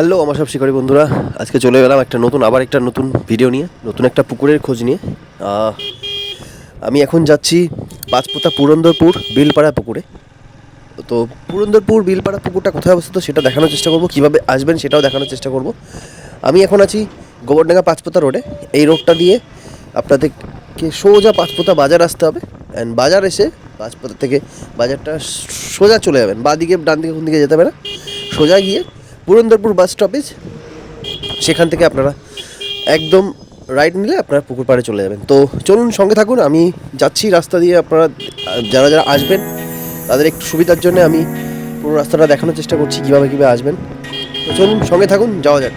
Hello আমার সব শিকারী বন্ধুরা, আজকে চলে গেলাম আবার একটা নতুন ভিডিও নিয়ে, নতুন একটা পুকুরের খোঁজ নিয়ে। আমি এখন যাচ্ছি পাঁচপোতা পুরন্দরপুর বিলপাড়া পুকুরে। তো পুরন্দরপুর বিলপাড়া পুকুরটা কোথায় অবস্থিত সেটা দেখানোর চেষ্টা করব, কীভাবে আসবেন সেটাও দেখানোর চেষ্টা করব। আমি এখন আছি গোবরডাঙ্গা পাঁচপোতা রোডে। এই রোডটা দিয়ে আপনাদেরকে সোজা পাঁচপোতা বাজার আসতে হবে, অ্যান্ড বাজার এসে পাঁচপোতা থেকে বাজারটা সোজা চলে যাবেন, বাঁ দিকে ডান দিকে কোন দিকে যেতে হবে না, সোজা গিয়ে পুরন্দরপুর বাস স্টপেজ, সেখান থেকে আপনারা একদম রাইট নিলে আপনারা পুকুর পাড়ে চলে যাবেন। তো চলুন সঙ্গে থাকুন, আমি যাচ্ছি রাস্তা দিয়ে। আপনারা যারা যারা আসবেন তাদের একটু সুবিধার জন্য আমি পুরো রাস্তাটা দেখানোর চেষ্টা করছি কীভাবে কীভাবে আসবেন। তো চলুন সঙ্গে থাকুন, যাওয়া যাক।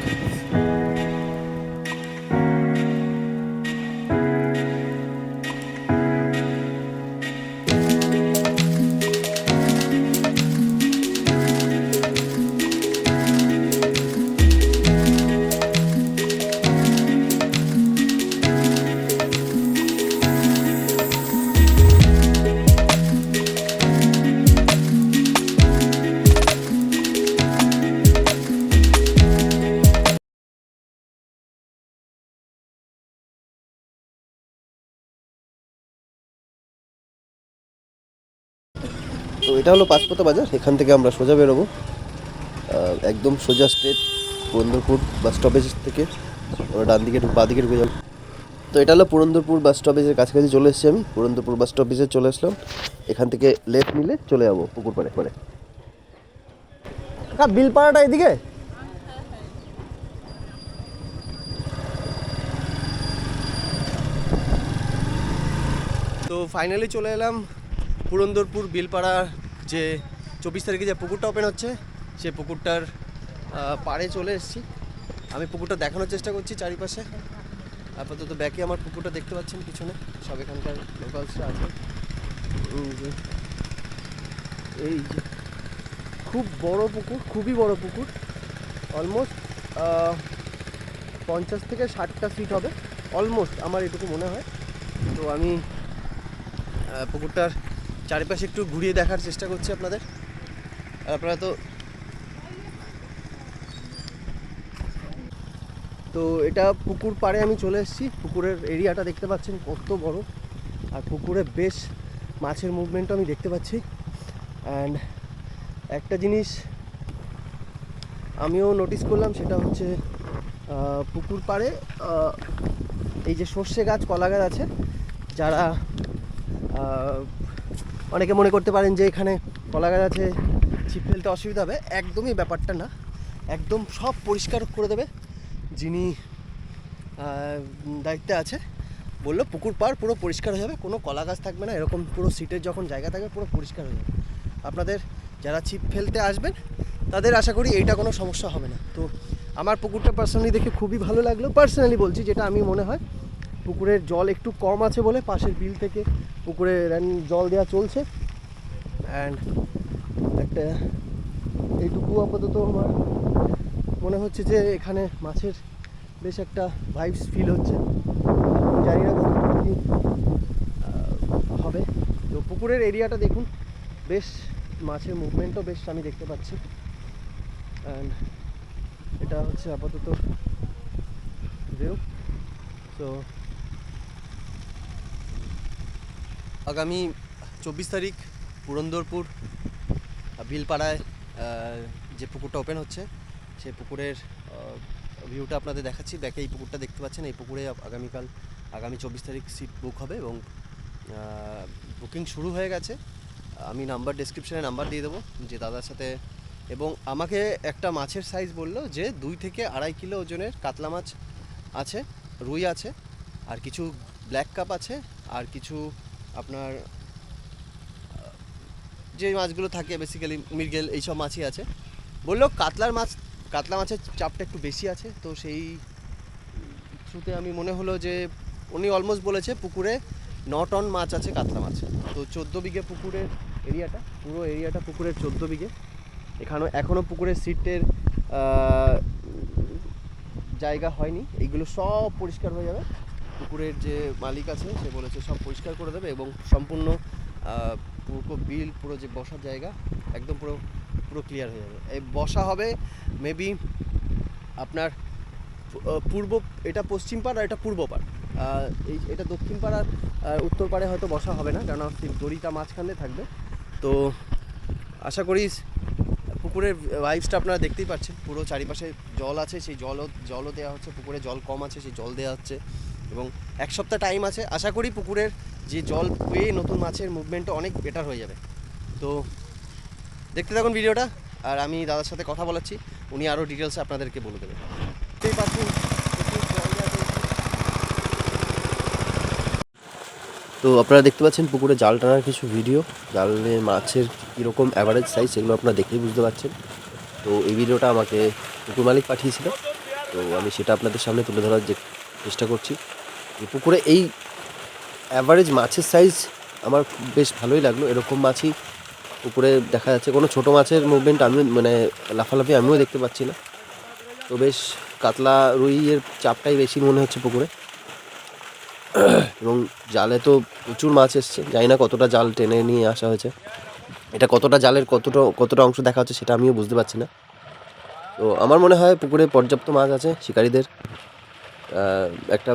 তো এটা হলো পাঁচপোতা বাজার, এখান থেকে আমরা সোজা বেরোবো, একদম সোজা স্ট্রেট পুরন্দরপুর বাস স্টপেজ থেকে আমরা ডান দিকে বাঁ দিকে ঢুকে যাব। তো এটা হলো পুরন্দরপুর বাস স্টপেজের কাছাকাছি চলে এসেছি আমি, পুরন্দরপুর বাস স্টপেজে চলে আসলাম। এখান থেকে লেফট নিলে চলে যাবো পুকুর পাড়ে পরে। বিলপাড়াটা এদিকে। তো ফাইনালি চলে এলাম পুরন্দরপুর বিলপাড়া, যে 24 তারিখে যে পুকুরটা ওপেন হচ্ছে সেই পুকুরটার পাড়ে চলে এসেছি। আমি পুকুরটা দেখানোর চেষ্টা করছি চারিপাশে। আপাতত ব্যাকে আমার পুকুরটা দেখতে পাচ্ছেন, পিছনে সব এখানকার লোকালসরা আছে। এই যে খুব বড় পুকুর, খুবই বড় পুকুর, অলমোস্ট 50 থেকে 60টা ফিট হবে অলমোস্ট, আমার এটুকু মনে হয়। তো আমি পুকুরটার চারিপাশে একটু ঘুরিয়ে দেখার চেষ্টা করছি আপনাদের। আপনারা তো এটা পুকুর পাড়ে আমি চলে এসেছি। পুকুরের এরিয়াটা দেখতে পাচ্ছেন কত বড়, আর পুকুরে বেশ মাছের মুভমেন্টও আমি দেখতে পাচ্ছি। অ্যান্ড একটা জিনিস আমিও নোটিস করলাম, সেটা হচ্ছে পুকুর পাড়ে এই যে সর্ষে গাছ, কলা গাছ আছে, যারা অনেকে মনে করতে পারেন যে এখানে কলা গাছ আছে ছিপ ফেলতে অসুবিধা হবে, একদমই ব্যাপারটা না। একদম সব পরিষ্কার করে দেবে যিনি দায়িত্বে আছে, বললো পুকুর পাড় পুরো পরিষ্কার হয়ে যাবে, কোনো কলা গাছ থাকবে না, এরকম পুরো সিটের যখন জায়গা থাকবে পুরো পরিষ্কার হয়ে যাবে। আপনাদের যারা ছিপ ফেলতে আসবেন তাদের আশা করি এইটা কোনো সমস্যা হবে না। তো আমার পুকুরটা পার্সোনালি দেখে খুবই ভালো লাগলো, পার্সোনালি বলছি, যেটা আমি মনে হয় পুকুরের জল একটু কম আছে বলে পাশের বিল থেকে পুকুরে জল দেওয়া চলছে। অ্যান্ড একটা এইটুকু আপাতত আমার মনে হচ্ছে যে এখানে মাছের বেশ একটা ভাইবস ফিল হচ্ছে, জানি না কতটুকু কি হবে। তো পুকুরের এরিয়াটা দেখুন, বেশ মাছের মুভমেন্টও বেশ আমি দেখতে পাচ্ছি। অ্যান্ড এটা হচ্ছে আপাতত ভিউ। তো আগামী 24 তারিখ পুরন্দরপুর বিলপাড়ায় যে পুকুরটা ওপেন হচ্ছে সেই পুকুরের ভিউটা আপনাদের দেখাচ্ছি। ব্যাকে এই পুকুরটা দেখতে পাচ্ছেন, এই পুকুরে আগামী 24 তারিখ সিট বুক হবে এবং বুকিং শুরু হয়ে গেছে। আমি ডেসক্রিপশানে নাম্বার দিয়ে দেবো যে দাদার সাথে, এবং আমাকে একটা মাছের সাইজ বললো যে 2 থেকে 2.5 কিলো ওজনের কাতলা মাছ আছে, রুই আছে, আর কিছু ব্ল্যাক কাপ আছে, আর কিছু আপনার যে মাছগুলো থাকে বেসিক্যালি মৃগেল, এইসব মাছই আছে। বললো কাতলা মাছের চাপটা একটু বেশি আছে। তো সেই থ্রুতে আমি মনে হলো যে উনি অলমোস্ট বলেছে পুকুরে 9 টন মাছ আছে, কাতলা মাছ। তো 14 বিঘে পুকুরের এরিয়াটা, পুরো এরিয়াটা পুকুরের 14 বিঘে। এখনও পুকুরের সিটের জায়গা হয়নি, এইগুলো সব পরিষ্কার হয়ে যাবে। পুকুরের যে মালিক আছে সে বলেছে সব পরিষ্কার করে দেবে এবং সম্পূর্ণ পুরো বিল, পুরো যে বসার জায়গা একদম পুরো ক্লিয়ার হয়ে যাবে। এই বসা হবে মেবি আপনার পূর্ব, এটা পশ্চিম পাড় আর এটা পূর্ব পাড়। এটা দক্ষিণ পাড় আর উত্তর পাড়ে হয়তো বসা হবে না, কেননা দড়িটা মাঝখানে থাকবে। তো আশা করি পুকুরের ভাইবসটা আপনারা দেখতেই পাচ্ছেন, পুরো চারিপাশে জল আছে, সেই জলও দেওয়া হচ্ছে, পুকুরে জল কম আছে সেই জল দেওয়া হচ্ছে, এবং এক সপ্তাহ টাইম আছে। আশা করি পুকুরের যে জল পেয়ে নতুন মাছের মুভমেন্টটা অনেক বেটার হয়ে যাবে। তো দেখতে থাকুন ভিডিওটা, আর আমি দাদার সাথে কথা বলাচ্ছি, উনি আরও ডিটেলসে আপনাদেরকে বলে দেবেন। দেখতেই পাচ্ছেন তো আপনারা দেখতে পাচ্ছেন পুকুরে জাল টানার কিছু ভিডিও, জালে মাছের কীরকম অ্যাভারেজ সাইজ সেগুলো আপনারা দেখেই বুঝতে পারছেন। তো এই ভিডিওটা আমাকে পুকুর মালিক পাঠিয়েছিল, তো আমি সেটা আপনাদের সামনে তুলে ধরার চেষ্টা করছি। এই পুকুরে এই অ্যাভারেজ মাছের সাইজ আমার বেশ ভালোই লাগলো। এরকম মাছই পুকুরে দেখা যাচ্ছে, কোনো ছোটো মাছের মুভমেন্ট আমি মানে লাফালাফি আমিও দেখতে পাচ্ছি না। তো বেশ কাতলা রুইয়ের চাপটাই বেশি মনে হচ্ছে পুকুরে, এবং জালে তো প্রচুর মাছ এসছে। জানি না কতটা জাল টেনে নিয়ে আসা হয়েছে, এটা কতটা জালের কতটা অংশ দেখা হচ্ছে সেটা আমিও বুঝতে পারছি না। তো আমার মনে হয় পুকুরে পর্যাপ্ত মাছ আছে, শিকারীদের একটা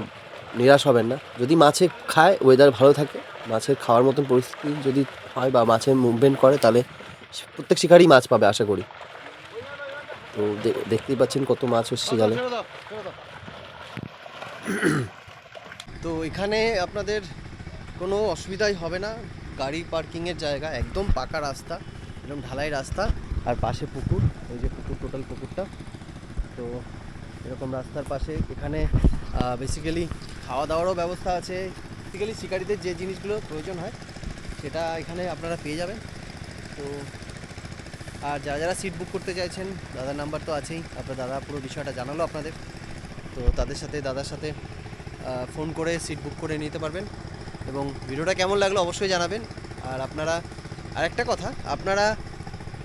নিরাশ হবেন না। যদি মাছে খায়, ওয়েদার ভালো থাকে, মাছের খাওয়ার মতন পরিস্থিতি যদি হয় বা মাছের মুভমেন্ট করে, তাহলে প্রত্যেক শিকারই মাছ পাবে আশা করি। তো দেখতেই পাচ্ছেন কত মাছ হচ্ছে জালে। তো এখানে আপনাদের কোনো অসুবিধাই হবে না, গাড়ি পার্কিংয়ের জায়গা, একদম পাকা রাস্তা, একদম ঢালাই রাস্তা, আর পাশে পুকুর, ওই যে পুকুর, টোটাল পুকুরটা। তো এরকম রাস্তার পাশে এখানে বেসিক্যালি খাওয়া দাওয়ারও ব্যবস্থা আছে। বেসিক্যালি শিকারীদের যে জিনিসগুলো প্রয়োজন হয় সেটা এখানে আপনারা পেয়ে যাবেন। তো আর যারা যারা সিট বুক করতে চাইছেন, দাদার নাম্বার তো আছেই, আপনার দাদা পুরো বিষয়টা জানালো আপনাদের। তো দাদার সাথে ফোন করে সিট বুক করে নিতে পারবেন। এবং ভিডিওটা কেমন লাগলো অবশ্যই জানাবেন। আর আপনারা আরেকটা কথা,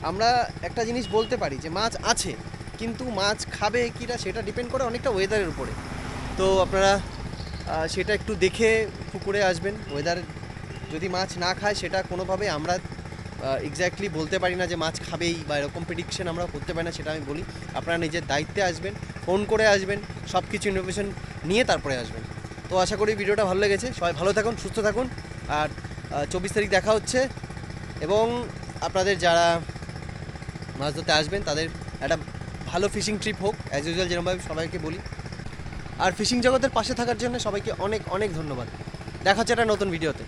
আমরা একটা জিনিস বলতে পারি যে মাছ আছে, কিন্তু মাছ খাবে কিনা সেটা ডিপেন্ড করে অনেকটা ওয়েদারের উপরে। তো আপনারা সেটা একটু দেখে পুকুরে আসবেন। ওয়েদার যদি মাছ না খায়, সেটা কোনোভাবে আমরা এক্স্যাক্টলি বলতে পারি না যে মাছ খাবেই, বা এরকম প্রেডিকশন আমরা করতে পারি না, সেটা আমি বলি। আপনারা নিজের দায়িত্বে আসবেন, ফোন করে আসবেন, সব কিছু ইনফরমেশন নিয়ে তারপরে আসবেন। তো আশা করি ভিডিওটা ভালো লেগেছে। সবাই ভালো থাকুন, সুস্থ থাকুন, আর 24 তারিখ দেখা হচ্ছে। এবং আপনাদের যারা মাছ ধরতে আসবেন তাদের একটা ভালো ফিশিং ট্রিপ হোক, অ্যাজ ইউজুয়াল যেরকমভাবে সবাইকে বলি। আর ফিশিং জগতের পাশে থাকার জন্য সবাইকে অনেক অনেক ধন্যবাদ। দেখা হচ্ছে একটা নতুন ভিডিওতে।